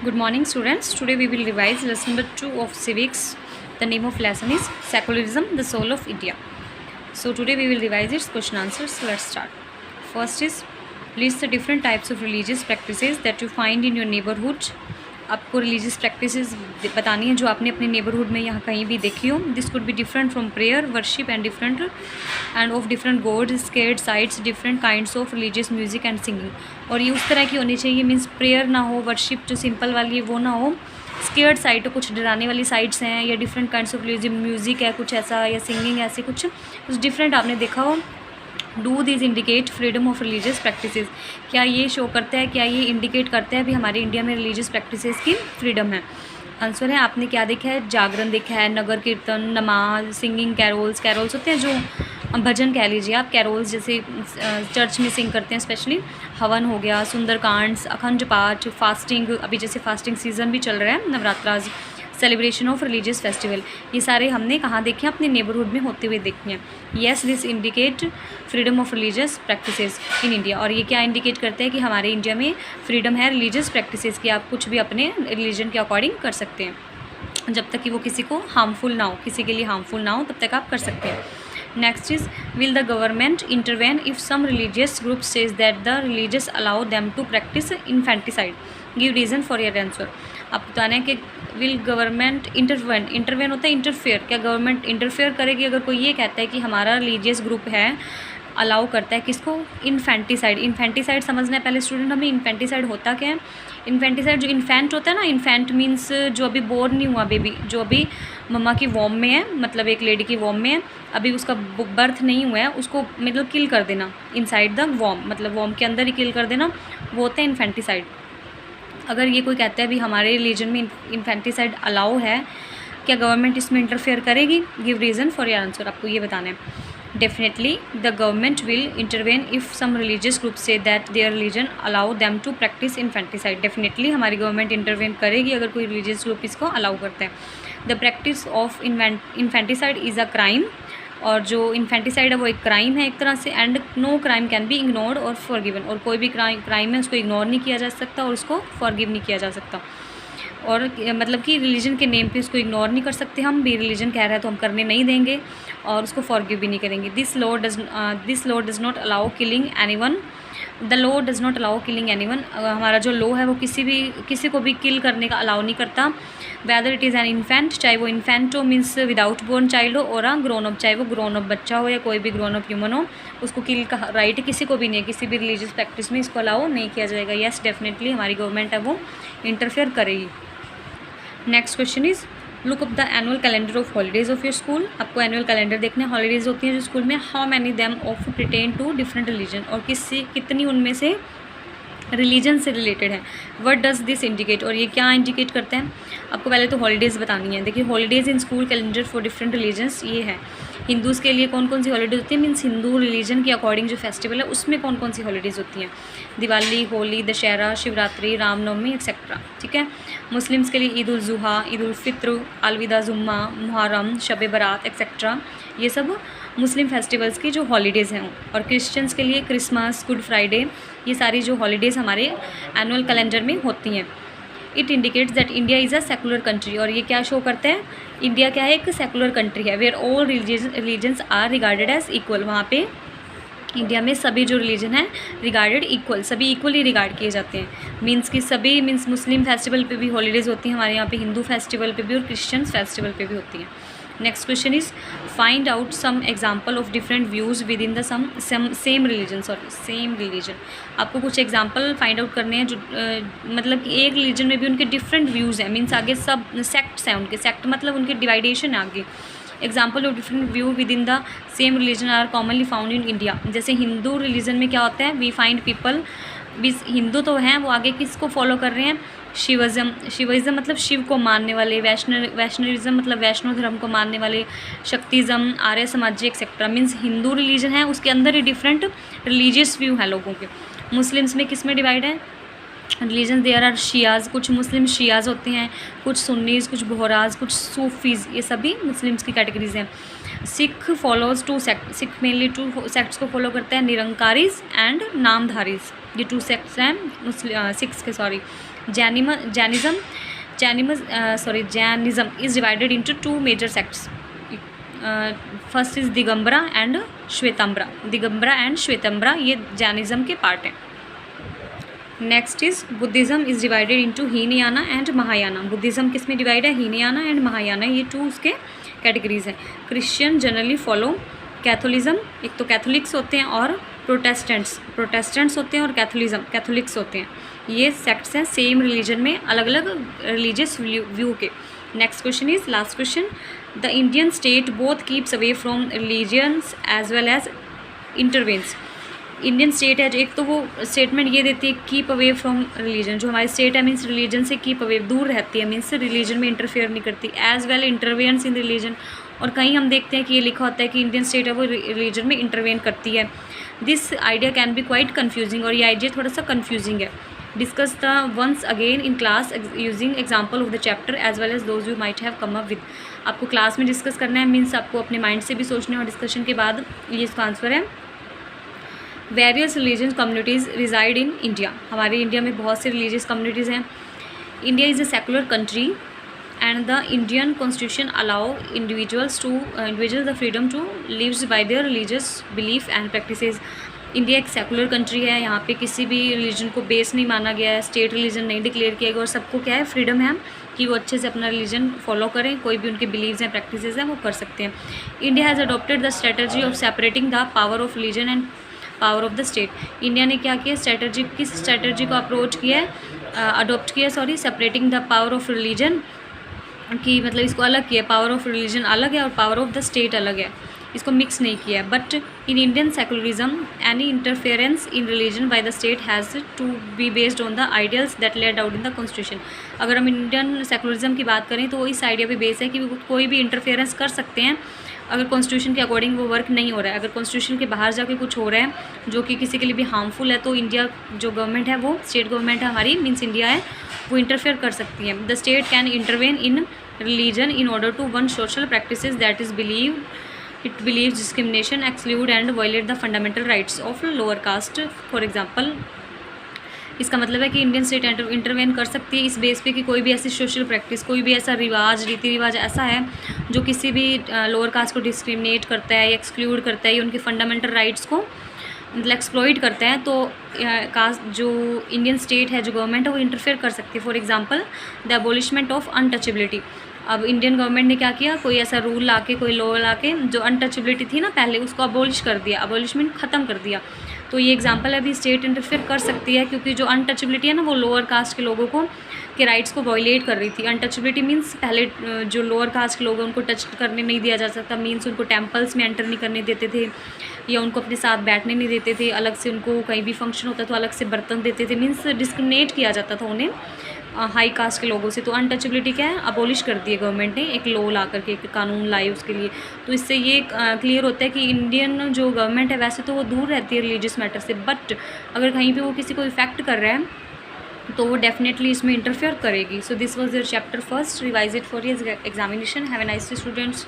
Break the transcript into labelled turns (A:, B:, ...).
A: Good morning, students. Today we will revise lesson number 2 of civics. The name of lesson is Secularism, the Soul of India. So today we will revise its question answers. Let's start. First is list the different types of religious practices that you find in your neighborhood. आपको religious practices बतानी है जो आपने अपने neighbourhood में यहाँ कहीं भी देखी हो. This could be different from prayer, worship and different end of different God's, scared sites, different kinds of religious music and singing. और ये उस तरह की होनी चाहिए, मीन्स प्रेयर ना हो, वर्शिप जो सिंपल वाली है वो ना हो, स्केर्ड साइट कुछ डराने वाली साइट्स हैं, या different kinds of religious music है कुछ ऐसा, या सिंगिंग ऐसे कुछ डिफरेंट आपने देखा हो. Do this indicate freedom of religious practices. क्या ये शो करता है, क्या ये इंडिकेट करता है भी हमारे इंडिया में रिलीजियस प्रैक्टिसेस की फ्रीडम है. आंसर है आपने क्या देखा है, जागरण देखा है, नगर कीर्तन, नमाज, सिंगिंग, कैरोल्स. कैरोल्स होते हैं जो भजन कह लीजिए आप, कैरोल्स जैसे चर्च में सिंग करते हैं स्पेशली. हवन हो गया, सुंदरकांड्स, अखंड पाठ, फास्टिंग, अभी जैसे फास्टिंग सीजन भी चल रहा है, नवरात्राज, सेलिब्रेशन ऑफ रिलीजियस फेस्टिवल, ये सारे हमने कहाँ देखे हैं, अपने नेबरहुड में होते हुए देखे हैं. Yes, this indicate freedom of religious practices in India. और ये क्या इंडिकेट करते हैं कि हमारे इंडिया में फ्रीडम है रिलीजियस प्रैक्टिसेस की, आप कुछ भी अपने रिलीजन के अकॉर्डिंग कर सकते हैं, जब तक कि वो किसी को हार्मफुल ना हो, किसी के लिए हार्मफुल ना हो, तब तक आप कर सकते हैं. Next is will the government intervene if some religious group says that the religious allow them to practise infanticide. Give reason for your answer. आप बताना है कि विल गवर्नमेंट इंटरवेन. इंटरवेन होता है इंटरफेयर. क्या गवर्नमेंट इंटरफेयर करेगी अगर कोई ये कहता है कि हमारा रिलीजियस ग्रुप है, अलाउ करता है किसको, इन्फेंटिसाइड. इन्फेंटिसाइड समझना है पहले स्टूडेंट हमें. इन्फेंटिसाइड होता क्या है? इन्फेंटिसाइड जो इन्फेंट होता है ना, इन्फेंट मीन्स जो अभी बोर्न नहीं हुआ बेबी, जो अभी मम्मा की वॉम में है, मतलब एक लेडी की वॉम में है, अभी उसका बर्थ नहीं हुआ है, उसको मतलब किल कर देना इनसाइड द वॉम, मतलब वॉम के अंदर ही किल कर देना, वो होता है इन्फेंटिसाइड. अगर ये कोई कहता है भी हमारे रिलीजन में इन्फेंटिसाइड अलाउ है, क्या गवर्नमेंट इसमें इंटरफेयर करेगी? Give reason for your answer. आपको ये बताना है. Definitely the government will intervene if some religious group say that their religion allow them to practise infanticide. Definitely हमारी गवर्नमेंट इंटरवेन करेगी अगर कोई रिलीजियस ग्रुप इसको अलाउ करता है. The practice of infanticide is a crime. और जो infanticide है वो एक क्राइम है एक तरह से. And no crime can be ignored और फॉरगिवन. और कोई भी क्राइम है उसको इग्नोर नहीं किया जा सकता और उसको फॉरगिव नहीं किया जा सकता. और मतलब कि रिलीजन के नेम पे उसको इग्नोर नहीं कर सकते हम भी. रिलीजन कह रहा है तो हम करने नहीं देंगे और उसको फॉरगिव भी नहीं करेंगे. This law does not allow killing anyone. The law does not allow killing anyone. हमारा जो लॉ है वो किसी को भी किल करने का अलाउ नहीं करता. Whether it is an infant, चाहे वो इन्फेंट हो मीन्स विदाउट बोर्न चाइल्ड हो, और ग्रोन अप, चाहे वो ग्रोन अप बच्चा हो या कोई भी ग्रोन अप ह्यूमन हो, उसको किल का राइट किसी को भी नहीं है. किसी भी रिलीजियस प्रैक्टिस में इसको अलाउ नहीं किया जाएगा. येस, डेफिनेटली हमारी गवर्नमेंट है वो इंटरफेयर करेगी. Next question is look up the annual calendar of holidays of your school. आपको एनुअल कैलेंडर देखना है. हॉलीडेज होती हैं जो स्कूल में, how many them of pertain to different religion. और कितनी उनमें से रिलीजन से रिलेटेड है. What does this indicate. और ये क्या इंडिकेट करते हैं. आपको पहले तो हॉलीडेज़ बतानी है. देखिए, holidays in school calendar for different religions ये है. हिंदूज़ के लिए कौन कौन सी हॉलीडेज होती है, मीन्स हिंदू रिलीजन के अकॉर्डिंग जो फेस्टिवल है उसमें कौन कौन सी हॉलीडेज़ होती हैं. दिवाली, होली, दशहरा, शिवरात्रि, रामनवमी एक्सेट्रा. ठीक है. मुस्लिम्स के लिए ईद उल जुहा, ईद उल फित्र, अलविदा जुम्मा, मुहर्रम, शब बरात एक्सेट्रा, ये सब मुस्लिम फेस्टिवल्स की जो हॉलीडेज़ हैं. और क्रिश्चियंस के लिए क्रिसमस, गुड फ्राइडे, ये सारी जो हॉलीडेज़ हमारे एनुअल कैलेंडर में होती हैं. It indicates that India is a secular country. और ये क्या शो करता है, इंडिया क्या है, एक सेकुलर कंट्री है. Where all religions are regarded as equal. वहाँ पे इंडिया में सभी जो रिलीजन है रिगार्डेड इक्वल, सभी इक्वली रिगार्ड किए जाते हैं. मीन्स कि सभी मीन्स मुस्लिम फेस्टिवल पे भी हॉलीडेज़ होती हैं हमारे यहाँ पे, हिंदू फेस्टिवल पे भी और क्रिश्चियन फेस्टिवल पे भी होती हैं. Next question is find out some example of different views within the same religion. आपको कुछ एग्जाम्पल फाइंड आउट करने हैं जो मतलब कि एक रिलीजन में भी उनके डिफरेंट व्यूज़ हैं. मीन्स आगे सब सेक्ट्स हैं उनके. सेक्ट मतलब उनके डिवाइडेशन है आगे. Example of different view within the same religion are commonly found in India. जैसे हिंदू रिलीजन में क्या होता है, वी फाइंड पीपल, हिंदू तो हैं, वो आगे किसको फॉलो कर रहे हैं, शिविज़म मतलब शिव को मानने वाले, वैष्णविज़म मतलब वैष्णव धर्म को मानने वाले, शक्तिज़म, आर्य समाजी एक्सेट्रा. मीन्स हिंदू रिलीजन है उसके अंदर ही डिफरेंट रिलीजियस व्यू हैं लोगों के. मुस्लिम्स में किस में डिवाइड है रिलीजन, देयर आर शियाज़. कुछ मुस्लिम शियाज़ होते हैं, कुछ सुन्नीज़, कुछ बोहराज़, कुछ सूफीज़, ये सभी मुस्लिम्स की कैटेगरीज हैं. Sikh follows two sect. Sikh mainly two sects को फॉलो करता है, निरंकारीज एंड नामधारीज. ये टू सेक्ट्स हैं सिख्स के. Jainism is divided into two major sects. First is Digambara and Shvetambara ये जैनिज़्म के पार्ट हैं. Next is Buddhism is divided into Hinayana and Mahayana. Buddhism किस में डिवाइड है? हीनयाना एंड महायाना, ये टू उसके कैटेगरीज हैं. क्रिश्चियन जनरली फॉलो कैथोलिज्म, एक तो कैथोलिक्स होते हैं और प्रोटेस्टेंट्स होते हैं और कैथोलिक्स होते हैं. ये सेक्ट्स हैं सेम रिलीजन में, अलग अलग रिलीजियस व्यू के. Next question is last question. The Indian state both keeps away from religions as well as intervenes. Indian state है जो, एक तो वो स्टेटमेंट ये देती है कीप अवे फ्रॉम रिलीजन, जो हमारी स्टेट है मीन्स रिलीजन से कीप अवे, दूर रहती है, मीन्स रिलीजन में इंटरफेयर नहीं करती. एज वेल इंटरवेंस इन रिलीजन, और कहीं हम देखते हैं कि ये लिखा होता है कि इंडियन स्टेट है वो रिलीजन में इंटरवेन करती है. This idea can be quite confusing, और ये आइडिया थोड़ा सा कन्फ्यूजिंग है. Discuss the once again in class using example of the chapter as well as those you might have come up with. आपको class में discuss करना है, means आपको अपने माइंड से भी सोचना है, और डिस्कशन के बाद ये इसका आंसर है. Various religious communities reside in India. हमारे इंडिया में बहुत से रिलीजियस कम्युनिटीज़ हैं. India is a secular country and the Indian constitution allow individuals the freedom to lives by their religious belief and practices. India एक secular country है, यहाँ पे किसी भी रिलीजन को बेस नहीं माना गया है, स्टेट रिलीजन नहीं डिक्लेयर किया गया, और सबको क्या है, फ्रीडम है कि वो अच्छे से अपना रिलीजन फॉलो करें, कोई भी उनके बिलीव्स हैं प्रैक्टिसेस हैं वो कर सकते हैं. India has adopted the strategy of separating the power of religion and power of the state. India ने क्या किया, किस स्ट्रेटजी को अप्रोच किया है, अडॉप्ट किया, separating the power of religion, कि मतलब इसको अलग किया, पावर ऑफ रिलीजन अलग है और पावर ऑफ द स्टेट अलग है, इसको मिक्स नहीं किया है. But in Indian secularism any interference in religion by the state has to be based on the ideals that laid out in the constitution. अगर हम इंडियन सेकुलरिज्म की बात करें तो वो इस आइडिया पे बेस है कि कोई भी इंटरफेरेंस कर सकते हैं अगर कॉन्स्टिट्यूशन के अकॉर्डिंग वो वर्क नहीं हो रहा है. अगर कॉन्स्टिट्यूशन के बाहर जाके कुछ हो रहा है जो कि किसी के लिए भी हार्मफुल है, तो इंडिया जो गवर्नमेंट है, वो स्टेट गवर्नमेंट है हमारी, मीन्स इंडिया है, वो इंटरफेयर कर सकती है. The state can intervene in religion in order to one social practices that is it believes discrimination, exclude and violate the fundamental rights of lower caste. For example, इसका मतलब है कि Indian state intervene कर सकती है इस base पे कि कोई भी ऐसी सोशल प्रैक्टिस, कोई भी ऐसा रीति रिवाज ऐसा है जो किसी भी लोअर कास्ट को डिस्क्रिमिनेट करता है या एक्सक्लूड करता है या उनके फंडामेंटल राइट्स को मतलब एक्सप्लॉइट करते हैं, तो कास्ट जो इंडियन स्टेट है, जो गवर्नमेंट है, वो इंटरफेयर कर सकती है. For example the abolishment of untouchability. अब इंडियन गवर्नमेंट ने क्या किया, कोई ऐसा रूल लाके, कोई लॉ लाके जो अनटचेबिलिटी थी ना पहले, उसको अबॉलिश कर दिया, अबॉलिशमेंट ख़त्म कर दिया. तो ये एग्जांपल है, अभी स्टेट इंटरफेयर कर सकती है क्योंकि जो अनटचेबिलिटी है ना वो लोअर कास्ट के लोगों को के राइट्स को वायलेट कर रही थी. अनटचेबिलिटी मीन्स पहले जो लोअर कास्ट के लोग हैं उनको टच करने नहीं दिया जा सकता, मीन्स उनको टेम्पल्स में एंटर नहीं करने देते थे या उनको अपने साथ बैठने नहीं देते थे, अलग से उनको कहीं भी फंक्शन होता तो अलग से बर्तन देते थे, मीन्स डिस्क्रिमिनेट किया जाता था उन्हें हाई कास्ट के लोगों से. तो अनटचेबिलिटी क्या है, अबॉलिश कर दी है गवर्नमेंट ने, एक लॉ ला करके, एक कानून लाए उसके लिए. तो इससे ये क्लियर होता है कि इंडियन जो गवर्नमेंट है वैसे तो वो दूर रहती है रिलीजियस मैटर से, बट अगर कहीं पे वो किसी को इफेक्ट कर रहा है तो वो डेफिनेटली इसमें इंटरफेयर करेगी. So this was your chapter first. Revise it for your examination. Have a nice day students.